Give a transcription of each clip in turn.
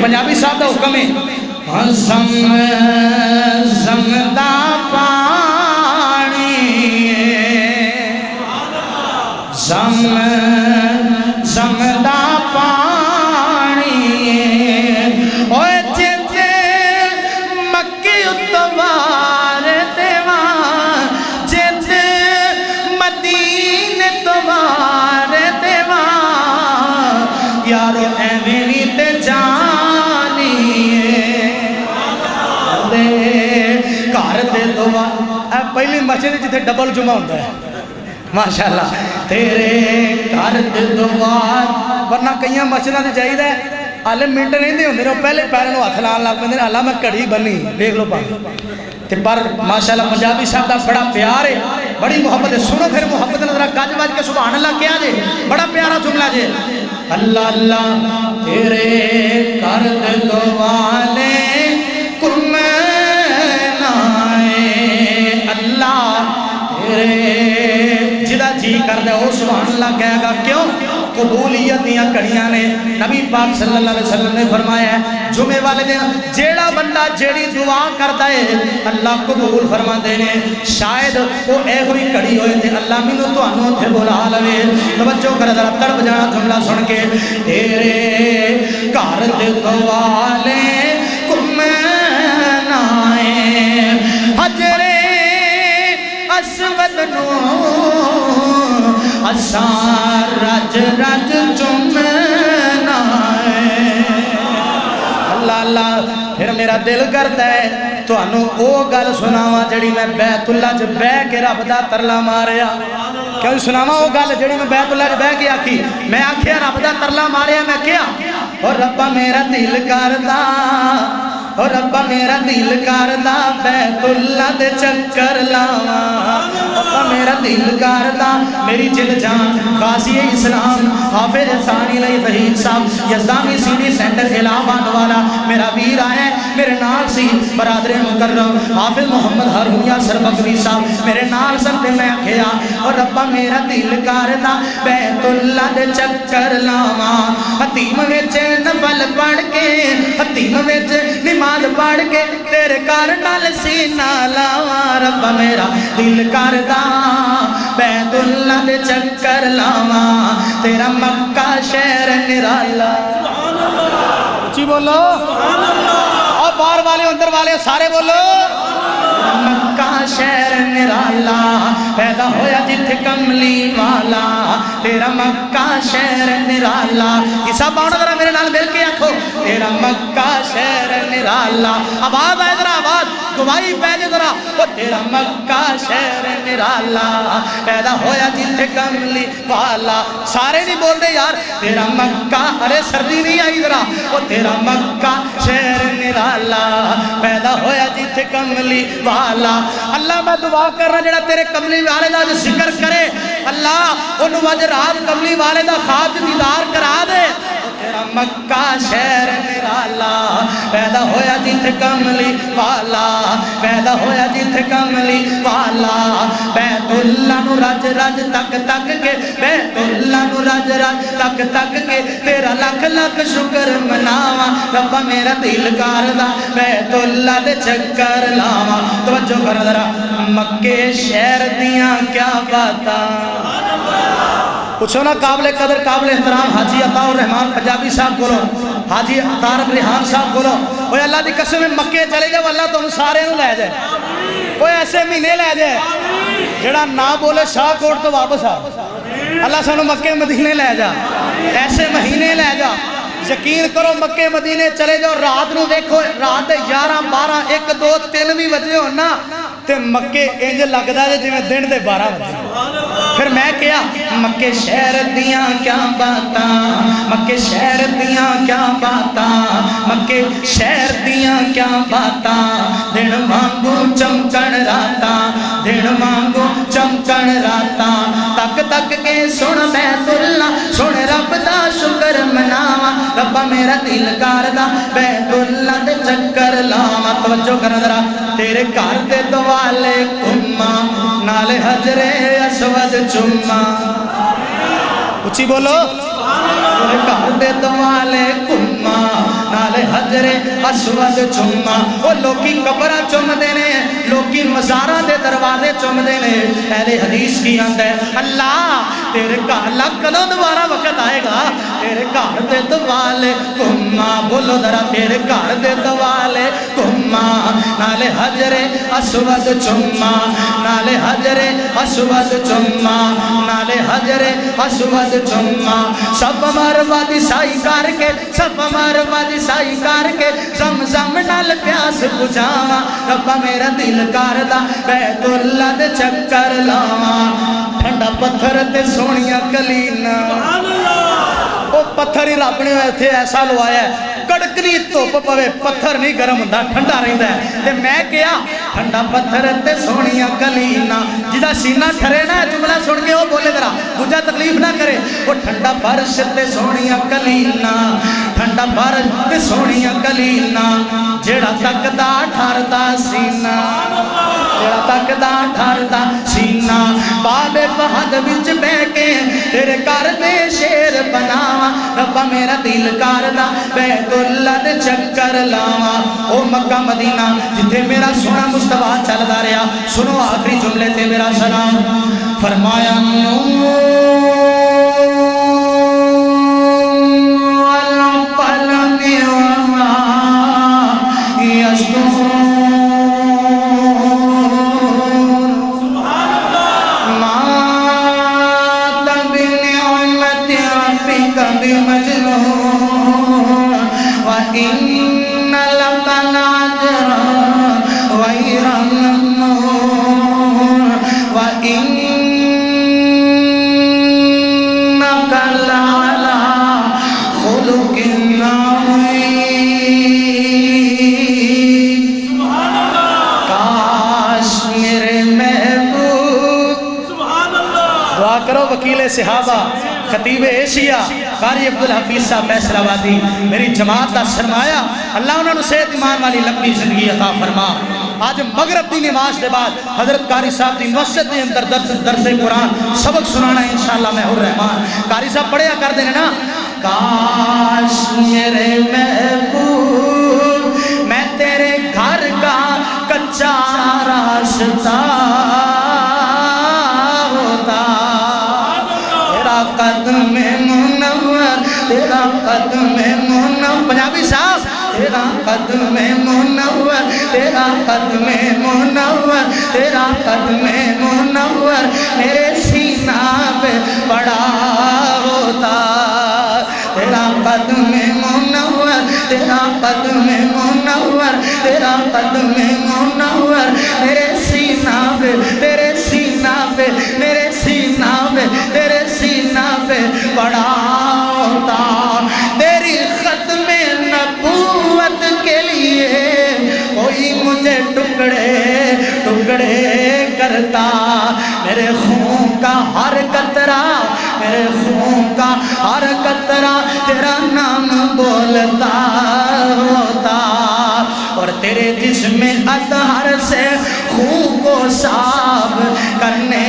पंजाबी साहब का हुक्म है समदा पानी समदा पानी ओए जिते मक्के उतवार देवा जिते मदीने तवार देवा यारो एवें भी ते जानी घर दे दुआ पहली मस्जिद जिथे डबल जुमा होता है माशाअल्लाह तेरे घर दे दुआ वरना कई मस्जिदों से चाहिए हाले मिनट नहीं होंगे पहले पैरों को हथ लाने लग पेंदे हाला मैं घड़ी बनी देख लो भाई पर माशाअल्लाह पंजाबी साहब का बड़ा प्यार है बड़ी मुहब्बत है सुनो फिर मुहब्बत जरा गज बज के सुभान अल्लाह क्या जे बड़ा प्यारा जुमला जे अल्लाह अल्लाह तेरे घर दे दुआले जिदा जी करदा वो सुभान अल्लाह कहेगा क्यों कबूलियत दियां घड़ियां ने नबी पाक सल्लल्लाहु अलैहि वसल्लम ने फरमाया है जुमे वाले दिन जेड़ा बंदा जेड़ी दुआ करदा है अल्लाह कबूल फरमांदे ने शायद वो एहो ही घड़ी होए ते अल्लाह मैनू तुहानू उत्थे बुला लवे तवज्जो कर जरा तड़प जाना जुमला सुन के तेरे घर दे दुआले कुमनाए हजरे असवद नो असा रज रज चुमना अल्लाह अल्लाह फिर मेरा दिल करता है तुहानू वो गल सुनावा जड़ी मैं बैतुल्ला च बह के रब दा तरला मारिया क्यों सुनावा वो गल जड़ी मैं बैतुल्ला च बह के आखी मैं आखिया रब दा तरला मारिया मैं क्या और रब्बा मेरा दिल करदा और रब्बा मेरा दिल करदा बैतुल्ला दे चक्कर लावा रब्बा मेरा दिल करदा मेरी जिल जान गाजी इस्लाम हाफिज सानी लई ज़हीर साहब यज़दानी सीडी सेंटर इलाहाबाद वाला मेरा वीर आया मेरे नाल सी बरादर मुकर्रम हाफिज मोहम्मद हारूनिया सरबकवी साहब मेरे नाल सब ते मैं आखिया और रब्बा मेरा दिल करदा बैतुल्ला दे चक्कर लावा हतीम विच नफल पढ़ के हतीम विच नमाज पढ़ के तेरे घर नाल सीना लावा रब्बा मेरा दिल करदा बैतुल्ला दे चक्कर लावा तेरा मक्का शहर निराला जी बोलो और बाहर वाले अंदर वाले सारे बोलो मक्का शहर निराला पैदा होया जिथे कमली वाला तेरा मक्का शहर निराला इसा बाउंड जरा मेरे नाल मिल के आखो तेरा मक्का शहर निराला आवाज आए जरा आवाज गवाही पै जे जरा ओ तेरा मक्का शहर निराला पैदा होया जिथे कमली वाला सारे नहीं बोलते यार तेरा मक्का अरे सर्दी नहीं आई जरा ओ तेरा मक्का शहर निराला पैदा होया जिथे कमली वाला अल्लाह मैं दुआ कर रहा जेड़ा तेरे कमली वाले दा जिक्र करे अल्लाह ओनू अज रात कमली वाले दा खाब दीदार करा दे तेरा मक्का शहर निराला पैदा होया जिथे कमली वाला पैदा होया जिथे कमली वाला बैतुल्ला नू रज रज तक तक के बैतुल्ला नू रज रज तक तक के तेरा लख लख शुक्र मनावा रब्बा मेरा दिल करदा बैतुल्ला दे चक्कर लावा तवज्जो कर जरा मक्के शहर दियां क्या बातां पूछो ना काबिल कदर काबिल एहतराम हाजी अताउर रहमान पंजाबी साहब बोलो हाजी तारक रिहान साहब बोलो ओए अल्लाह दी कसम मक्के चले जाओ अल्लाह तुहानू सारे नू लै जाए ओए ऐसे महीने लै जाए जेड़ा ना बोले शाहकोट तो वापस आ अल्लाह सानू मक्के मदीने लै जा ऐसे महीने लै जा यकीन करो मक्के मदीने चले जाओ रात नू देखो रात 11 12 1 2 3 भी बजे हो ना ते मक्के इंज लगदा जे जिवें दिन दे 12 बजे फिर मैं क्या मक्के शहर दियां क्या बातां मक्के शहर दियां क्या बातां मक्के शहर दियां क्या बातां दिन वांगू चमकण रातां दिन वांगू चमकण रातां तक तक के सुन बैतुल्ला सुन रब दा शुक्र मनावा रब्बा मेरा दिल करदा बैतुल्ला दे चक्कर लावा तवज्जो कर जरा तेरे घर दे दुआले घुम्मा नाले हजरे असवद चुम्मा उच्ची बोलो तेरे घर दे दुआले घुम्मा नाले حجر اسود چوما وہ لوکی قبرہ چوم دینے لوکی مزارہ دے دروازے چوم دینے اہل حدیث کی آندہ ہے اللہ تیرے گھر لگ کلو دوبارہ وقت آئے گا تیرے گھر دے دوالے کما بولو ذرا تیرے گھر دے دوالے کما نالے حجر اسود چوما نالے حجر اسود چوما نالے حجر اسود چوما سب مروا دی سائی کر کے سب مروا دی سائی کر کے زمزم نال پیاس بجھاواں ربا میرا دل کردا بیت اللہ دے چکر لاواں ٹھنڈا پتھر تے سونیاں کلینا وہ پتھر ہی رب نے ایتھے ایسا لوایا ہے کڑکنی دھوپ پوے پتھر نہیں گرم ہوندا ٹھنڈا رہندا ہے تے میں کیا ٹھنڈا پتھر تے سونیاں کلینا جدا سینہ ٹھرے نا جملہ سن کے وہ بولے ذرا دوجا تکلیف نہ کرے وہ ٹھنڈا فرش تے سونیاں کلینا ٹھنڈا فرش تے سونیاں کلینا جیڑا تکدا ٹھردا سینہ جیڑا تکدا ٹھردا سینہ باب فہد وچ بہ کے تیرے گھر دے شیر بناواں ربا میرا دل کردا بیت اللہ دے چکر لاواں او مکہ مدینہ جتھے میرا سونا مصطفیٰ چلدا رہیا سنو آخری جملے تے میرا سلام فرمایا وکیل صحابہ خطیب ایشیا قاری عبدالحفیظ صاحب فیصل آبادی میری جماعت دا سرمایہ اللہ انہوں نے صحت ایمان والی لمبی زندگی عطا فرما آج مغرب دی نماز دے بعد حضرت قاری صاحب دی مسجد دے اندر درس قرآن سبق سنانا ہے انشاءاللہ میں الرحمن قاری صاحب پڑھیا کر دینے نا کاش میرے محبوب میں تیرے گھر کا کچا راستہ قدم منور تیرا قدم منور پنجابی صاحب تیرا قدم منور تیرا قدم منور تیرا قدم منور میرے سینہ پہ پڑا ہوتا تیرا قدم منور تیرا قدم منور تیرا قدم منور میرے سینہ پہ تیرے سینہ پہ میرے سینہ پہ تیرے سینہ پہ پڑا ہوتا تیری ختم نبوت کے لیے کوئی مجھے ٹکڑے ٹکڑے کرتا میرے خون کا ہر قطرہ میرے خون کا ہر قطرہ تیرا نام بولتا ہوتا اور تیرے جسم اطہر سے خون کو صاف کرنے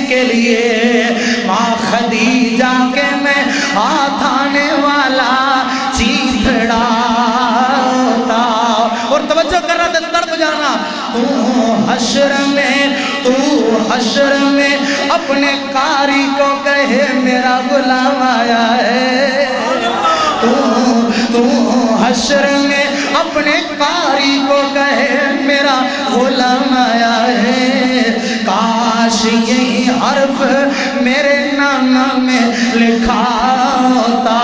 کے لیے ماں خدیجہ کے میں ہاتھ آنے والا چیتڑا ہوتا اور توجہ کر رہا دل تڑپ جانا تو حشر میں اپنے قاری کو کہے میرا غلام آیا ہے تو حشر میں اپنے قاری کو کہے میرا غلام آیا ہے کاش یہی حرف میرے نام میں لکھا ہوتا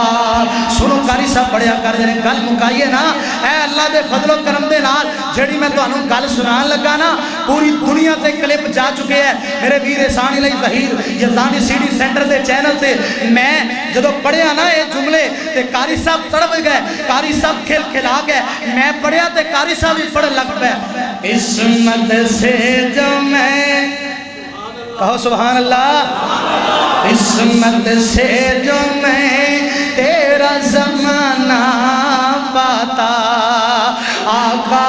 سنو قاری صاحب پڑھیا کر دیں گل مکائیے نا اے اللہ دے فضل و کرم دے نال جڑی میں تو انہوں گل سنان لگا نا پوری دنیا تے کلپ جا چکے ہیں میرے ویر احسان علی ظہیر یزدانی سی ڈی سینٹر دے چینل تے میں جدو پڑھیا نا یہ جملے تے قاری صاحب تڑپ گئے قاری صاحب کھل کھلا گئے میں پڑھیا تے قاری صاحب ہی پڑھ لگ پہ عصمت سے جو میں کہو سبحان اللہ عصمت سے جو میں تیرا زمانہ پاتا آقا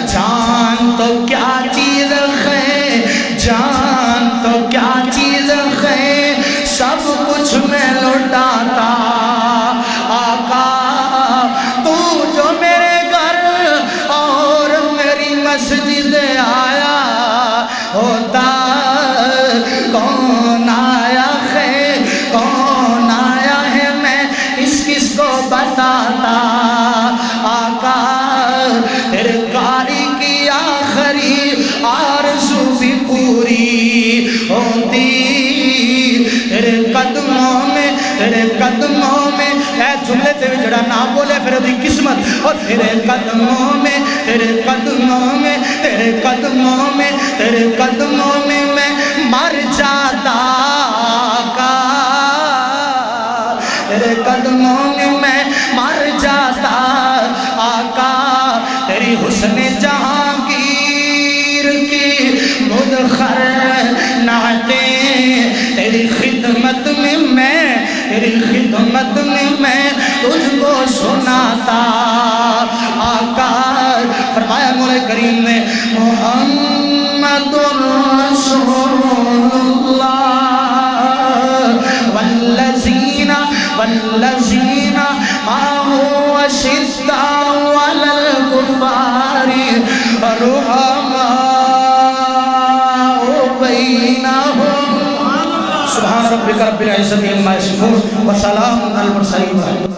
جان تو کیا چیز ہے جان تو کیا چیز ہے سب کچھ میں لوٹاتا آقا تو کو بتاتا آقا تیرے قاری کی آخری آرزو بھی پوری ہوتی تیرے قدموں میں اے جملے تے جڑا نہ بولے پھر دی قسمت اور تیرے قدموں میں میں مر جاتا آقا تیرے قدموں میں مر جاتا آقا تیری حسن جہانگیر کی مدخر نعتیں تیری خدمت میں میں تجھ کو سناتا آقا فرمایا مولا کریم نے محمد رسول اللہ والذین معه أشداء على الكفار رحماء بينهم سبحان ربك رب العزة عما يصفون وسلام على المرسلين